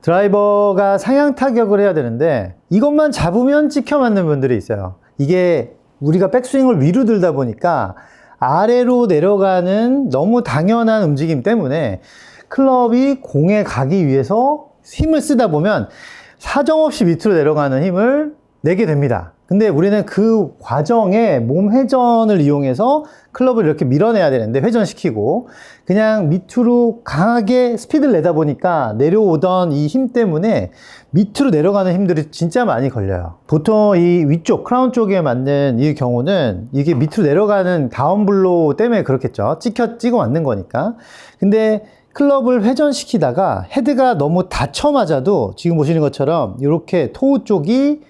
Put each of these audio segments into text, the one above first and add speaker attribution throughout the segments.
Speaker 1: 드라이버가 상향 타격을 해야 되는데 이것만 잡으면 찍혀 맞는 분들이 있어요. 이게 우리가 백스윙을 위로 들다 보니까 아래로 내려가는 너무 당연한 움직임 때문에 클럽이 공에 가기 위해서 힘을 쓰다 보면 사정없이 밑으로 내려가는 힘을 내게 됩니다. 근데 우리는 그 과정에 몸 회전을 이용해서 클럽을 이렇게 밀어내야 되는데, 회전시키고 그냥 밑으로 강하게 스피드를 내다 보니까 내려오던 이 힘 때문에 밑으로 내려가는 힘들이 진짜 많이 걸려요. 보통 이 위쪽 크라운 쪽에 맞는 이 경우는 이게 밑으로 내려가는 다운블로우 때문에 그렇겠죠. 찍어 맞는 거니까. 근데 클럽을 회전시키다가 헤드가 너무 닫혀 맞아도 지금 보시는 것처럼 이렇게 토우 쪽이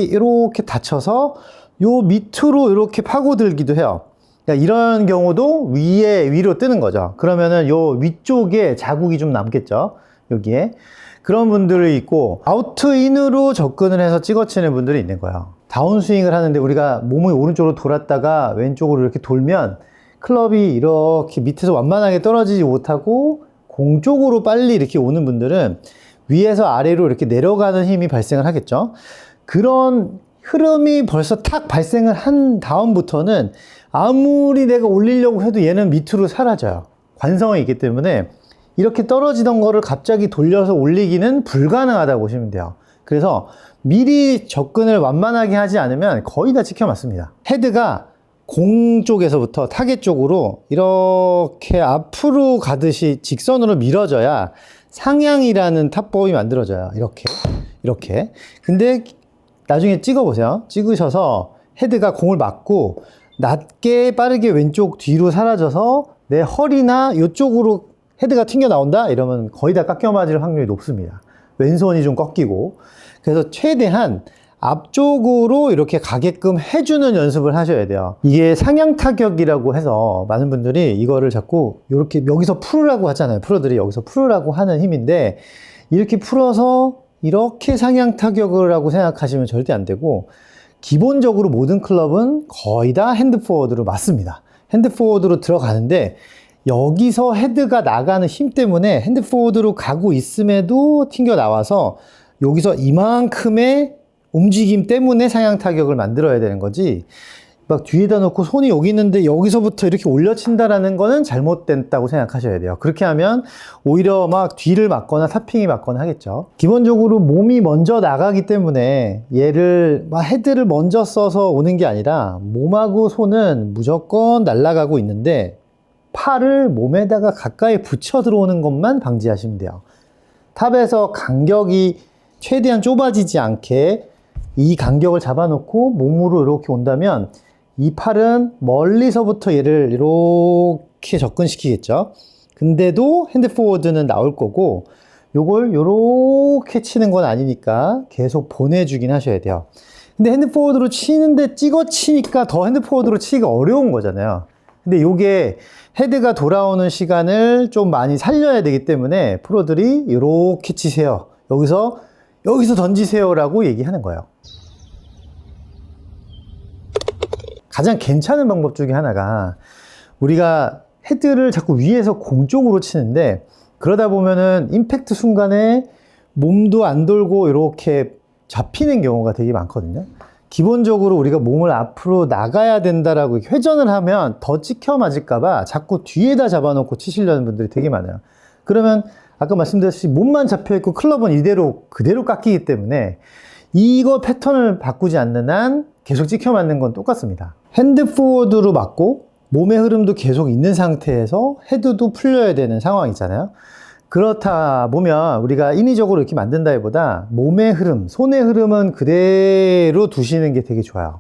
Speaker 1: 이렇게 닫혀서 요 밑으로 이렇게 파고들기도 해요. 그러니까 이런 경우도 위로 뜨는 거죠. 그러면은 요 위쪽에 자국이 좀 남겠죠. 여기에. 그런 분들이 있고, 아우트인으로 접근을 해서 찍어치는 분들이 있는 거예요. 다운스윙을 하는데 우리가 몸이 오른쪽으로 돌았다가 왼쪽으로 이렇게 돌면 클럽이 이렇게 밑에서 완만하게 떨어지지 못하고 공 쪽으로 빨리 이렇게 오는 분들은 위에서 아래로 이렇게 내려가는 힘이 발생을 하겠죠. 그런 흐름이 벌써 탁 발생을 한 다음부터는 아무리 내가 올리려고 해도 얘는 밑으로 사라져요. 관성이 있기 때문에 이렇게 떨어지던 거를 갑자기 돌려서 올리기는 불가능하다고 보시면 돼요. 그래서 미리 접근을 완만하게 하지 않으면 거의 다 찍혀 맞습니다. 헤드가 공 쪽에서부터 타겟 쪽으로 이렇게 앞으로 가듯이 직선으로 밀어져야 상향이라는 탑법이 만들어져요. 이렇게. 근데 나중에 찍어보세요. 찍으셔서 헤드가 공을 맞고 낮게 빠르게 왼쪽 뒤로 사라져서 내 허리나 이쪽으로 헤드가 튕겨 나온다? 이러면 거의 다 깎여 맞을 확률이 높습니다. 왼손이 좀 꺾이고. 그래서 최대한 앞쪽으로 이렇게 가게끔 해주는 연습을 하셔야 돼요. 이게 상향 타격이라고 해서 많은 분들이 이거를 자꾸 이렇게 여기서 풀으라고 하잖아요. 프로들이 여기서 풀으라고 하는 힘인데, 이렇게 풀어서 이렇게 상향 타격을 하고 생각하시면 절대 안 되고, 기본적으로 모든 클럽은 거의 다 핸드 포워드로 맞습니다. 핸드 포워드로 들어가는데 여기서 헤드가 나가는 힘 때문에 핸드 포워드로 가고 있음에도 튕겨 나와서 여기서 이만큼의 움직임 때문에 상향 타격을 만들어야 되는 거지, 막 뒤에다 놓고 손이 여기 있는데 여기서부터 이렇게 올려친다라는 거는 잘못됐다고 생각하셔야 돼요. 그렇게 하면 오히려 막 뒤를 맞거나 탑핑이 맞거나 하겠죠. 기본적으로 몸이 먼저 나가기 때문에 얘를 막 헤드를 먼저 써서 오는 게 아니라 몸하고 손은 무조건 날아가고 있는데 팔을 몸에다가 가까이 붙여 들어오는 것만 방지하시면 돼요. 탑에서 간격이 최대한 좁아지지 않게 이 간격을 잡아놓고 몸으로 이렇게 온다면 이 팔은 멀리서부터 얘를 이렇게 접근시키겠죠. 근데도 핸드 포워드는 나올 거고, 요걸 이렇게 치는 건 아니니까 계속 보내주긴 하셔야 돼요. 근데 핸드 포워드로 치는데 찍어 치니까 더 핸드 포워드로 치기가 어려운 거잖아요. 근데 요게 헤드가 돌아오는 시간을 좀 많이 살려야 되기 때문에 프로들이 이렇게 치세요. 여기서 던지세요라고 얘기하는 거예요. 가장 괜찮은 방법 중에 하나가, 우리가 헤드를 자꾸 위에서 공 쪽으로 치는데 그러다 보면은 임팩트 순간에 몸도 안 돌고 이렇게 잡히는 경우가 되게 많거든요. 기본적으로 우리가 몸을 앞으로 나가야 된다라고 회전을 하면 더 찍혀 맞을까봐 자꾸 뒤에다 잡아놓고 치시려는 분들이 되게 많아요. 그러면 아까 말씀드렸듯이 몸만 잡혀있고 클럽은 그대로 깎이기 때문에 이거 패턴을 바꾸지 않는 한 계속 찍혀 맞는 건 똑같습니다. 핸드 포워드로 맞고 몸의 흐름도 계속 있는 상태에서 헤드도 풀려야 되는 상황이잖아요. 그렇다 보면 우리가 인위적으로 이렇게 만든다기보다 몸의 흐름, 손의 흐름은 그대로 두시는 게 되게 좋아요.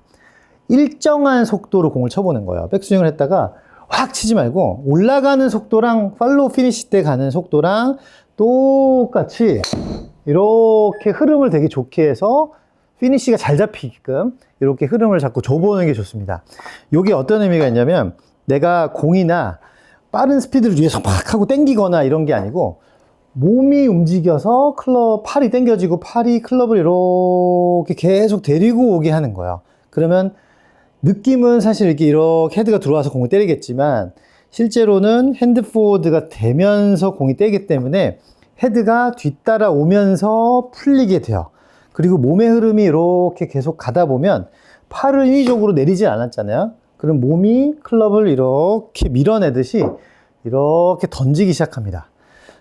Speaker 1: 일정한 속도로 공을 쳐보는 거예요. 백스윙을 했다가 확 치지 말고 올라가는 속도랑 팔로우 피니시 때 가는 속도랑 똑같이 이렇게 흐름을 되게 좋게 해서 피니시가 잘 잡히게끔 이렇게 흐름을 자꾸 줘보는 게 좋습니다. 이게 어떤 의미가 있냐면, 내가 공이나 빠른 스피드를 위해서 막 하고 당기거나 이런 게 아니고, 몸이 움직여서 팔이 당겨지고 팔이 클럽을 이렇게 계속 데리고 오게 하는 거예요. 그러면 느낌은 사실 이렇게 헤드가 들어와서 공을 때리겠지만 실제로는 핸드 포워드가 되면서 공이 떼기 때문에 헤드가 뒤따라 오면서 풀리게 돼요. 그리고 몸의 흐름이 이렇게 계속 가다 보면 팔을 인위적으로 내리진 않았잖아요. 그럼 몸이 클럽을 이렇게 밀어내듯이 이렇게 던지기 시작합니다.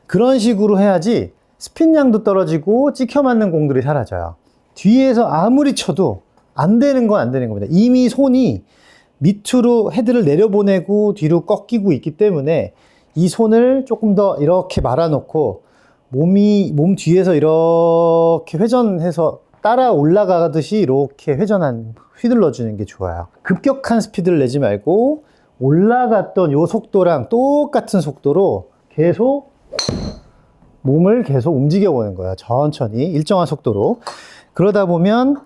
Speaker 1: 그런 식으로 해야지 스핀량도 떨어지고 찍혀 맞는 공들이 사라져요. 뒤에서 아무리 쳐도 안 되는 건 안 되는 겁니다. 이미 손이 밑으로 헤드를 내려보내고 뒤로 꺾이고 있기 때문에 이 손을 조금 더 이렇게 말아놓고 몸 뒤에서 이렇게 회전해서 따라 올라가듯이 이렇게 휘둘러 주는 게 좋아요. 급격한 스피드를 내지 말고 올라갔던 요 속도랑 똑같은 속도로 계속 몸을 계속 움직여 보는 거예요. 천천히 일정한 속도로. 그러다 보면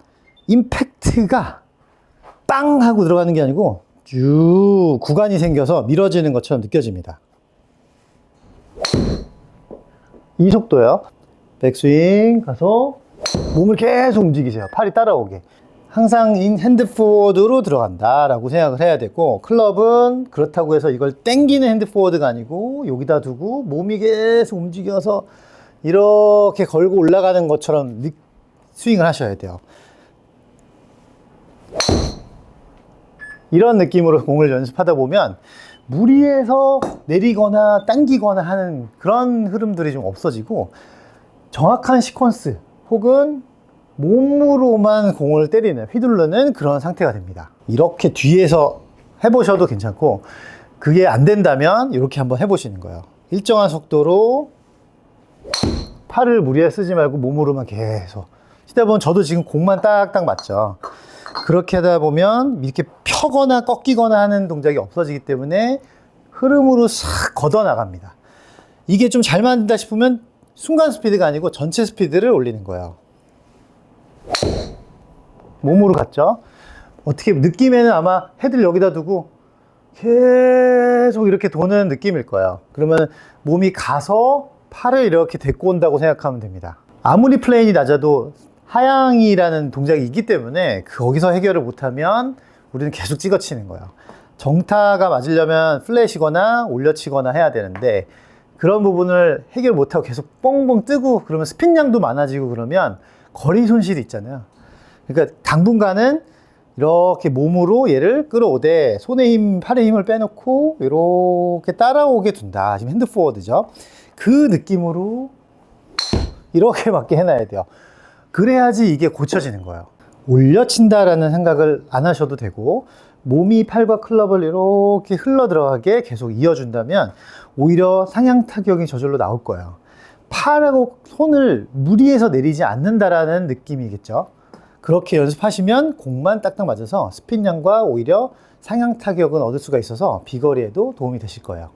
Speaker 1: 임팩트가 빵 하고 들어가는 게 아니고 쭉 구간이 생겨서 밀어지는 것처럼 느껴집니다. 이 속도요. 백스윙 가서 몸을 계속 움직이세요. 팔이 따라오게. 항상 핸드 포워드로 들어간다 라고 생각을 해야 되고, 클럽은 그렇다고 해서 이걸 땡기는 핸드 포워드가 아니고 여기다 두고 몸이 계속 움직여서 이렇게 걸고 올라가는 것처럼 스윙을 하셔야 돼요. 이런 느낌으로 공을 연습하다 보면 무리해서 내리거나 당기거나 하는 그런 흐름들이 좀 없어지고 정확한 시퀀스 혹은 몸으로만 공을 때리는, 휘두르는 그런 상태가 됩니다. 이렇게 뒤에서 해보셔도 괜찮고, 그게 안 된다면 이렇게 한번 해보시는 거예요. 일정한 속도로 팔을 무리해 쓰지 말고 몸으로만 계속 치다 보면, 저도 지금 공만 딱딱 맞죠. 그렇게 하다 보면 이렇게 펴거나 꺾이거나 하는 동작이 없어지기 때문에 흐름으로 싹 걷어 나갑니다. 이게 좀 잘 맞는다 싶으면 순간 스피드가 아니고 전체 스피드를 올리는 거예요. 몸으로 갔죠. 어떻게 느낌에는 아마 헤드를 여기다 두고 계속 이렇게 도는 느낌일 거예요. 그러면 몸이 가서 팔을 이렇게 데리고 온다고 생각하면 됩니다. 아무리 플레인이 낮아도 하향이라는 동작이 있기 때문에 거기서 해결을 못하면 우리는 계속 찍어치는 거예요. 정타가 맞으려면 플랫이거나 올려치거나 해야 되는데, 그런 부분을 해결 못하고 계속 뻥뻥 뜨고 그러면 스핀량도 많아지고 그러면 거리 손실이 있잖아요. 그러니까 당분간은 이렇게 몸으로 얘를 끌어오되 손의 힘, 팔의 힘을 빼놓고 이렇게 따라오게 둔다. 지금 핸드 포워드죠. 그 느낌으로 이렇게 맞게 해놔야 돼요. 그래야지 이게 고쳐지는 거예요. 올려친다라는 생각을 안 하셔도 되고, 몸이 팔과 클럽을 이렇게 흘러 들어가게 계속 이어준다면 오히려 상향 타격이 저절로 나올 거예요. 팔하고 손을 무리해서 내리지 않는다라는 느낌이겠죠. 그렇게 연습하시면 공만 딱딱 맞아서 스핀량과 오히려 상향 타격은 얻을 수가 있어서 비거리에도 도움이 되실 거예요.